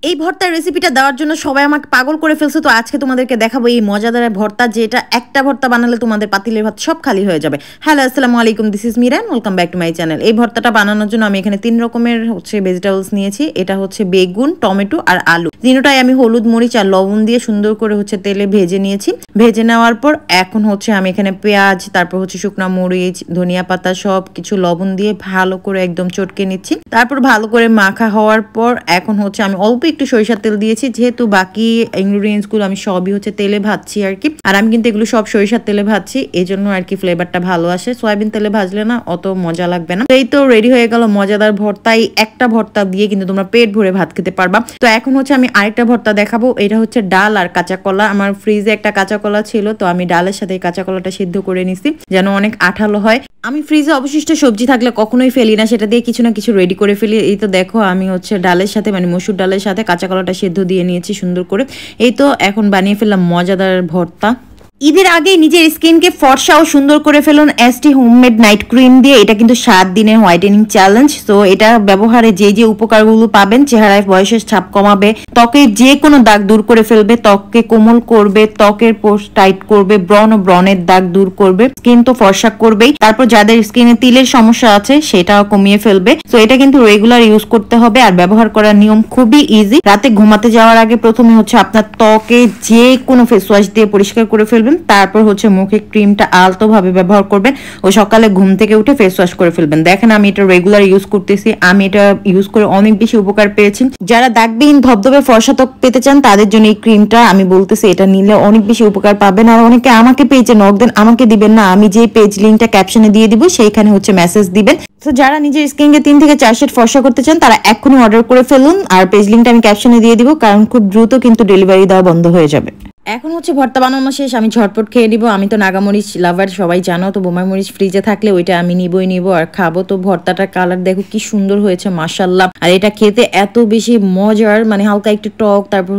এই ভর্তার রেসিপিটা দেওয়ার জন্য সবাই আমাকে পাগল করে ফেলছে। তো আজকে তোমাদেরকে দেখাবো এই মজাদার ভর্তা, যেটা একটা ভর্তা বানালে তোমাদের পাতিলের ভাত সব খালি হয়ে যাবে। হ্যালো, আসসালামু আলাইকুম, this is Miran, welcome back to my channel. এই ভর্তাটা বানানোর জন্য আমি এখানে 3 রকমের ভেজিটেবলস নিয়েছি। এটা হচ্ছে বেগুন, টমেটো আর আলু। তিনটাই আমি হলুদ, মরিচ আর লবণ দিয়ে সুন্দর করে তেলে ভেজে নিয়েছি। ভেজে নেওয়ার পর এখন আমি এখানে পেঁয়াজ, তারপর শুকনো মরিচ, ধনিয়া পাতা সব কিছু লবণ দিয়ে ভালো করে একদম চটকে নিচ্ছি। তারপর ভালো করে মাখা হওয়ার পর এখন আমি অল্প একটু সরিষার তেল দিয়েছি, যেহেতু বাকি ইনগ্রিডিয়েন্টস গুলো আমি সবই তেলে ভাজছি আর কি। আর আমি কিন্তু এগুলো সব সরিষার তেলে ভাজছি, এই জন্য আর কি ফ্লেভারটা ভালো আসে। সয়াবিন তেলে ভাজলে না অত মজা লাগবে না। এই তো রেডি হয়ে গেল মজাদার ভর্তা। এই একটা ভর্তা দিয়ে কিন্তু তোমরা পেট ভরে ভাত খেতে পারবা। তো এখন আমি আরেকটা ভর্তা দেখাবো। এটা হচ্ছে ডাল আর কাঁচা কলা। আমার ফ্রিজে একটা কাঁচা কলা ছিল, তো আমি ডালের সাথে কাঁচা কলাটা সিদ্ধ করে নিছি যেন অনেক আঠালো হয়। আমি ফ্রিজে অবশিষ্ট সবজি থাকলে কখনোই ফেলি না, সেটা দিয়ে কিছু না কিছু রেডি করে ফেলি। এই তো দেখো আমি ডালের সাথে মানে মসুর ডালের সাথে কাঁচা কলাটা সেদ্ধ দিয়ে নিয়েছি সুন্দর করে। এই তো এখন বানিয়ে ফেললাম মজাদার ভর্তা। ঈদের আগে নিজের স্কিনকে ফর্সা ও সুন্দর করে ফেলুন এসটি হোমমেড নাইট ক্রিম দিয়ে। এটা কিন্তু 7 দিনের হোয়াইটেনিং চ্যালেঞ্জ। তো এটা ব্যবহারে যে যে উপকারগুলো পাবেন, চেহারায় বয়সের ছাপ কমাবে, ত্বকের যে কোনো দাগ দূর করে ফেলবে, ত্বককে কোমল করবে, ত্বকের পোর্স টাইট করবে, ব্রণ ও ব্রণের দাগ দূর করবে, স্কিন তো ফর্সা করবেই। তারপর যাদের স্কিনে তিলের সমস্যা আছে সেটাও কমিয়ে ফেলবে। তো এটা কিন্তু রেগুলার ইউজ করতে হবে। আর ব্যবহার করার নিয়ম খুবই ইজি। রাতে ঘুমাতে যাওয়ার আগে প্রথমে আপনার ত্বকে যে কোনো ফেস ওয়াশ দিয়ে পরিষ্কার করে ফেলবেন। তারপর মুখে ক্রিমটা আলতো ভাবে ব্যবহার করবেন ও সকালে ঘুম থেকে উঠে ফেস ওয়াশ করে ফেলবেন। দেখেন আমি এটা রেগুলার ইউজ করতেছি। আমি এটা ইউজ করে অনেক বেশি উপকার পেয়েছি। যারা দাগবিহীন ধবধবে ফর্সা ত্বক পেতে চান তাদের জন্য এই ক্রিমটা আমি বলতেছি, এটা নিলে অনেক বেশি উপকার পাবেন। আর অনেকে আমাকে পেজে নক দেন, আমাকে দিবেন না, আমি যে পেজ লিঙ্কটা ক্যাপশনে দিয়ে দিব সেইখানে মেসেজ দিবেন। তো যারা নিজের স্কিনকে 3 থেকে 4 শেড ফর্সা করতে চান তারা এখনই অর্ডার করে ফেলুন। আর পেজ লিঙ্কটা আমি ক্যাপশনে দিয়ে দিব, কারণ খুব দ্রুত কিন্তু ডেলিভারি দেওয়া বন্ধ হয়ে যাবে। এখন ভর্তা বানানো শেষ, আমি ঝটপট খেয়ে দিব। আমি তো নাগামরিচ লাভার, সবাই জানো। তো বোমাই মরিচ ফ্রিজে থাকলে ওইটা আমি নিব আর খাবো। তো ভর্তাটার কালার দেখো কি সুন্দর হয়েছে, মাশাআল্লাহ। আর এটা খেতে এত বেশি মজার, মানে হালকা একটু টক, তারপর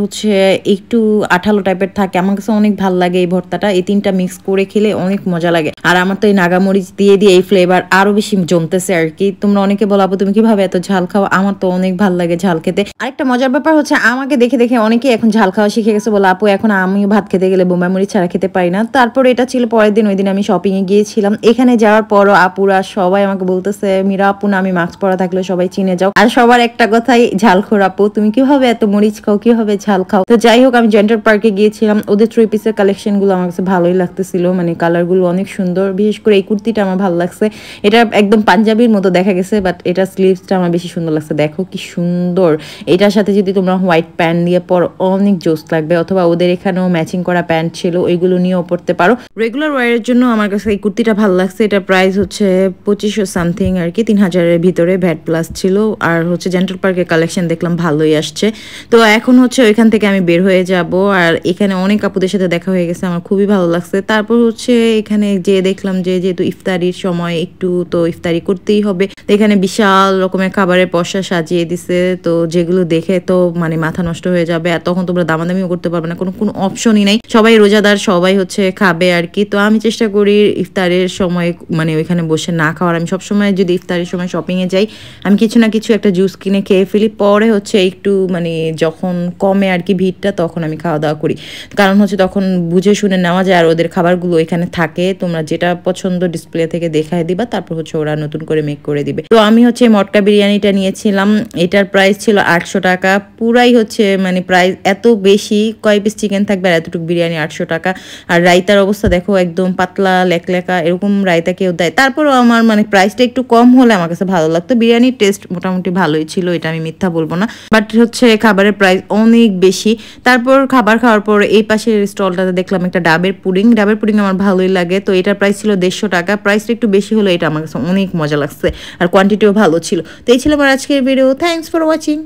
একটু আঠালো টাইপের থাকে। আমার কাছে অনেক ভালো লাগে এই ভর্তাটা। এই তিনটা মিক্স করে খেলে অনেক মজা লাগে। আর আমার তো এই নাগামরিচ দিয়ে এই ফ্লেভার আরো বেশি জমতেছে আর কি। তোমরা অনেকে বলাবো তুমি কিভাবে এত ঝাল খাও, আমার তো অনেক ভালো লাগে ঝাল খেতে। আরেকটা মজার ব্যাপার আমাকে দেখে দেখে অনেকে এখন ঝাল খাওয়া শিখে গেছে। বলে আপু এখন আমি ভাত খেতে গেলে বোম্বাই মরিচ ছাড়া খেতে পারি না। তারপর এটা ছিল পরের দিন, ওই দিন আমি শপিং এ গিয়েছিলাম। এখানে যাওয়ার পরও আপুরা সবাই আমাকে বলতেছে, মীরা আপু না, আমি মাস্ক পরা থাকলে সবাই চিনে যাও। আর সবার একটা কথাই, ঝালখোর আপু, তুমি কিভাবে এত মরিচ খাও, কিভাবে ঝাল খাও। তো যাই হোক, আমি জেন্টার পার্কে গিয়েছিলাম। ওদের 3 পিসের কালেকশন গুলো আমার কাছে ভালোই লাগতেছিল, মানে কালার গুলো অনেক সুন্দর। বিশেষ করে এই কুর্তিটা আমার ভালো লাগছে। এটা একদম পাঞ্জাবির মতো দেখা গেছে, বাট এটা স্লিভসটা আমার বেশি সুন্দর লাগছে। দেখো কি সুন্দর। এটার সাথে যদি তোমরা হোয়াইট প্যান্ট দিয়ে পরো অনেক জোস লাগবে, অথবা ওদের এখানেও ম্যাচিং করা প্যান্ট ছিল, ওইগুলো নিয়েও পড়তে পারো। রেগুলার ওয়ারের জন্য আমার কাছে এই কুর্তিটা ভালো লাগছে। এটা প্রাইস 2500 সামথিং আর কি, 3000-এর ভিতরে ভ্যাট প্লাস ছিল। আর জেন্টাল পার্কের কালেকশন দেখলাম ভালোই আসছে। তো এখন ওইখান থেকে আমি বের হয়ে যাব। আর এখানে অনেক আপুদের সাথে দেখা হয়ে গেছে, আমার খুবই ভালো লাগছে। তারপর এখানে যে দেখলাম যেহেতু ইফতারির সময় একটু তো ইফতারি করতেই হবে। এখানে বিশাল রকমের খাবারের পসরা সাজিয়ে দিছে, তো যেগুলো দেখে তো মানে মাথা নষ্ট হয়ে যাবে। আর তখন তোমরা দামাদামিও করতে পারবে না, কোনো অপশনই নাই। সবাই রোজাদার, সবাই খাবে আর কি। তো আমি চেষ্টা করি ইফতারের সময় মানে ওইখানে বসে না খাওয়ার। আমি সবসময় যদি ইফতারের সময় শপিং এ যাই, আমি কিছু না কিছু একটা জুস কিনে খেয়ে ফেলি। পরে একটু মানে যখন কমে আর কি ভিড়টা, তখন আমি খাওয়া দাওয়া করি। কারণ তখন বুঝে শুনে নেওয়া যায়। আর ওদের খাবারগুলো এখানে থাকে, তোমরা যেটা পছন্দ ডিসপ্লে থেকে দেখায় দিবা, তারপর ওরা নতুন করে মেক করে দিবে। তো আমি মটকা বিরিয়ানিটা নিয়েছিলাম। এটার প্রাইস ছিল 800 টাকা। পুরাই মানে প্রাইস এত বেশি, কয় পিস চিকেন থাকবে আর এতটুকু বিরিয়ানি 800 টাকা। আর রায়তার অবস্থা দেখো, একদম পাতলা লেকলেকা এরকম রায়তা কেউ দেয়। তারপরও আমার মানে প্রাইসটা একটু কম হলে আমার কাছে ভালো লাগতো। বিরিয়ানির টেস্ট মোটামুটি ভালোই ছিল, এটা আমি মিথ্যা বলবো না। বাট খাবারের প্রাইস অনেক বেশি। তারপর খাবার খাওয়ার পর এই পাশের স্টলটাতে দেখলাম একটা ডাবের পুডিং আমার ভালোই লাগে। তো এটার প্রাইস ছিল 150 টাকা। প্রাইসটা একটু বেশি হলো, এটা আমার কাছে অনেক মজা লাগছে। আর কোয়ান্টিটিও ভালো ছিল। তো এই ছিল আমার আজকের ভিডিও। Thanks for watching.